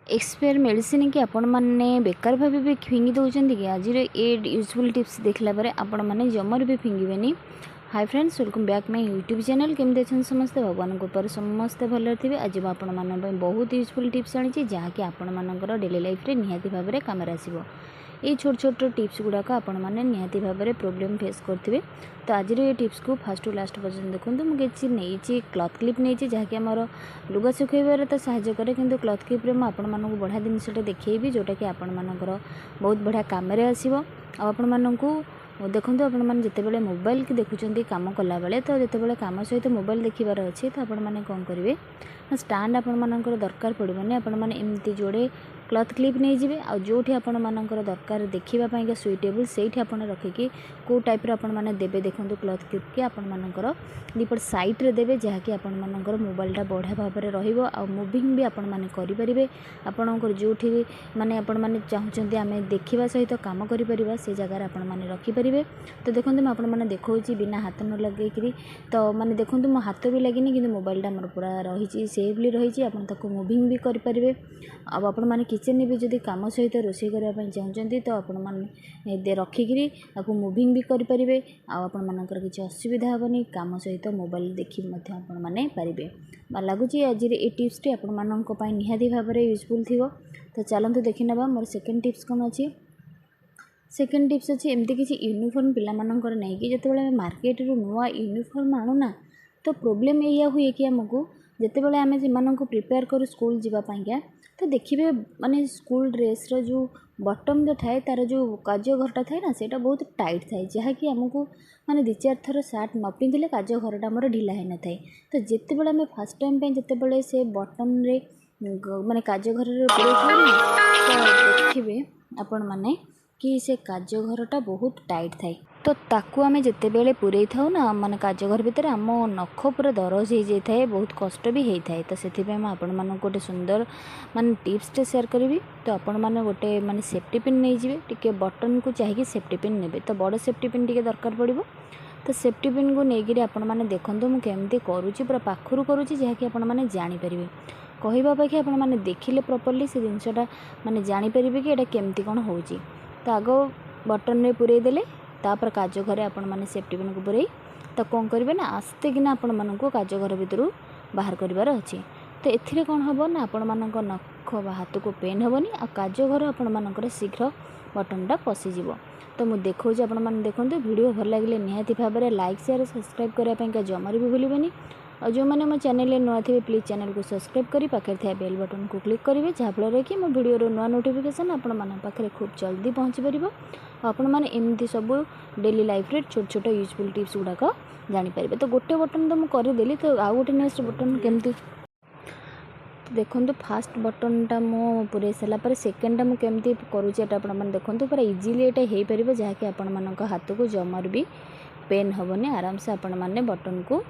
Expire medicine कि आपण मैंने बेकार भाव भी फिंगी दौरान कि आज ये यूजफुल टिप्स देखला आपण मैंने जमर भी फिंगे। Hi friends, welcome back my YouTube channel. केमती अच्छे समस्ते? भगवान कृपार समस्ते भल थे। आज मुझे बहुत यूजफुल टिप्स आनी जहाँकि आपण मानकर डेली लाइफ रे निहाती भाव में काम आसो। ये छोट छोट टिप्स गुड़ाक आपण मैंने निहाती भाव में प्रोब्लेम फेस करेंगे। तो आज ये टिप्स को फास्ट टू लास्ट पर्यटन देखो। मुझे नहीं क्लथ क्लिप नहीं जहाँकि आमर लुगा सुखाइबार तो साहाय्य करे, किंतु क्लथ क्लिप में आपण मानक बढ़िया जिनसटे देखी जोटा कि आपण मानकर बहुत बढ़िया काम आसो। आपण मानक देखो आपण मैंने जितेबाला मोबाइल की देखुं कम कला बेले, तो जितेबाला कम सहित मोबाइल देखार अच्छे तो आपण मैंने कौन करेंगे स्टाण्ड आपण मानकर दरकार पड़ोनी। आपण मैंने एमती जोड़े क्लथ क्लिप नहीं जाए आ जो आपण मानकर दरकार देखापी सुइटेबल से रखिकी कौ टाइप आपण मैंने देवे। देखो क्लथ क्लिप की आपण मानकर दीपट साइड रे देवे जहाँकि आपण मानकर मोबाइलटा बढ़िया भाव में रहिबो आ मूविंग भी आपण मैंने करें। आपणकर जो माने आपण मैंने चाहते आम देखा सहित काम कर से जगार आपण मैंने रखिपारे। तो देखो मुझे मैंने देखा बिना हाथ न लगे तो माने देखो मो हाथ भी लगे कि मोबाइलटा मोर पूरा रही सेफली रही। आप मूविंग भी करेंगे। आपण मैंने किचन भी जब कम सहित रोषे करने चाहते तो आपण मैंने रखिकी आपको मूविंग भी करेंगे। आपण मानकर किसी असुविधा हेनी, कम सहित मोबाइल देखी मैंने पारे। लगुच आज ये टिप्स टी आपण मानी निहाती भाव में यूजफुल थी। तो चलते देखी ना मोर सेकेंड टिप्स कौन अच्छी। सेकेंड टिप्स अच्छी एमती किसी यूनिफॉर्म पिलामानंकर नहीं कि जिते मार्केट रू नुआ यूनिफॉर्म आणुना तो प्रोब्लेम या हुए कि आमको जितेबाला आम से प्रिपेयर करूँ स्कूल जावाई तो देखिए माने स्कूल ड्रेस जो बटम जो थाए तार जो काज घरटा थाए ना सेटा बहुत टाइट थाए जहाँकि आमको माने 2-4 थर सार्ट न पिंधिले काज घरटा मोर ढिला है न थाए। तो जितेबाला आम फास्ट टाइम जितेबाला से बटम रे माने काज घर देखिए आपण माने कि से काज घरटा बहुत टाइट थाए। तो ताकू आम जितेबाला पूरे था ना माने काज घर भितर आम नख पूरा दरज हो जाए, बहुत कष्ट भी होता है। तो से आपण मानक गोटे सुंदर माने टिप्सटे शेयर करी। तो आपण मैंने गोटे माने सेफ्टी पिन नहीं जाए टी बटन को चाहिए सेफ्टी पिन ने तो बड़ सेफ्टी पिन टी दरकार पड़ो। तो सेफ्टी पिन को लेकिन आपण मैंने देखो मुझे करुँची पूरा पाखु करुँची जहाँकि आपण मैंने जानीपर कहवा अपेक्षा आपण मैंने देखिले प्रॉपर्ली से जिनसटा माने जानीपर कि यहाँ केमती कौन हो। तो आग बटन में पूरे देले तापर काज घर आपण मैंने सेफ्टी पिन को पूरे तो कौन करेंगे ना आस्ते कि आपण मानक काज घर भितर बाहर करार अच्छे। तो ये कौन हम ना आपण मानक नख हाथ को पेन हेनी आ काज घर आपण मानकर शीघ्र बटनटा पशिज। तो मुझे देखा आपण मैंने देखो वीडियो भल लगे निहाती भाव में लाइक शेयर सब्सक्राइब करने जमार भी भूलें। और जो मैंने मो चैनल नुआ थे प्लीज चैनल को सब्सक्राइब करी पाखे थे बेल बटन को क्लिक करेंगे जहाँफल कि मो वीडियो नुआ नोटिफिकेशन पाखे खूब जल्दी पहुँची पार। आपण मैंने एमती सब डेली लाइफ रे छोट छोट यूजफुल टिप्स गुड़ाक जानीपर। तो गोटे बटन तो मुझे करदेली तो आउ गोटे नेक्स्ट बटन केमती देखो फास्ट बटनटा मो पूरे सारापर सेकेंडटा मुझे केमती करुँचा मैंने देखो पूरा इजिली यहाँ हो पार जहाँकि आपण मानक हाथ को जमार भी पेन हेनी। आराम से आपण मैंने बटन को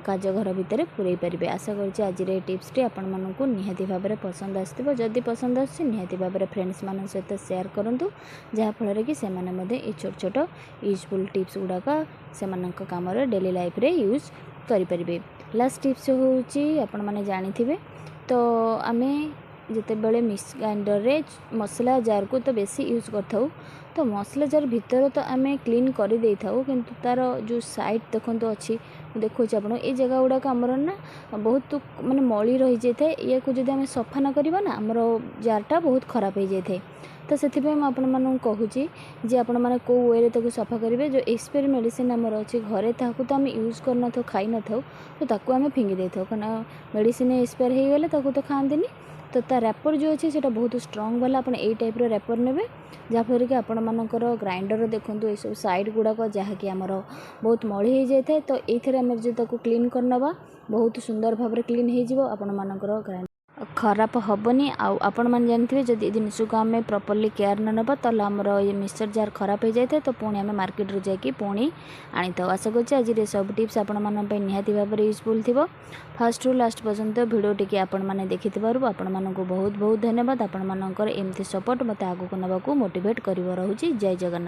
काज घर भितर पूरे पारे। आशा करुँचे आज टिप्स टी आपण मानक निहाती भाव में पसंद आसो। जदि पसंद आस निहाती भाव में फ्रेंड्स मान सहित शेयर करूँ जहाँफल कि से ये छोट छोट यूजफुल टिप्स गुड़ाक से कम डेली लाइफ रे यूज करें। लास्ट टिप्स हूँ आपण मैंने जानी तो आम जितेबाला मिक्स ग्राइंडर रे मसला जार को तो बेसी यूज कर तो मसला जार भीतर तो आम क्लीन कर दे था किंतु तार जो साइड देखो अच्छी देखो आप ये जगह गुड़ाक आमर ना बहुत माने मली रही जाए या जब आम सफा न करवा ना आमर जारटा बहुत खराब हो जाए। तो से आपण मानू कहूँ जे आपण मैंने कौ वे ताको सफा करेंगे। जो एक्सपायर मेडिसिन आमर अच्छे घरे ताकू तो आम यूज कर न खाई न था तो ताकू आम फिंगी दे था कहना मेडिसिन एक्सपायर हो गले ताकू तो खाआंती। तो ता रैपर जो अच्छे से बहुत स्ट्रंग वाला आप टाइप रैपर ने जहाँफल कि आपण मानकर ग्राइंडर देखो ये सब साइड गुड़ाक जहाँकि आमर बहुत मली हो जाए। तो ये आम जो क्लीन करनवा बहुत सुंदर भाव में क्लीन हो आपण मानकर ग्राइंडर खराब हेनी। आपण मैंने जानते हैं जब जिनस को आम प्रॉपर्ली केयर न नवा तो आमर ये मिक्सचर जार खराब हो जाए तो पुणी आम मार्केट रू जाकि पुणी आनी था। आशा करुँचे आज सब टिप्स आपण मानी निहाती भाव में यूजफुल थी। फास्ट रू लास्ट पर्यंत भिडियो टी आपण मैंने देखि आपण मानक बहुत बहुत धन्यवाद। आपण मानकर एमती सपोर्ट मत आगक नवाक मोटिवेट कर। जय जगन्नाथ।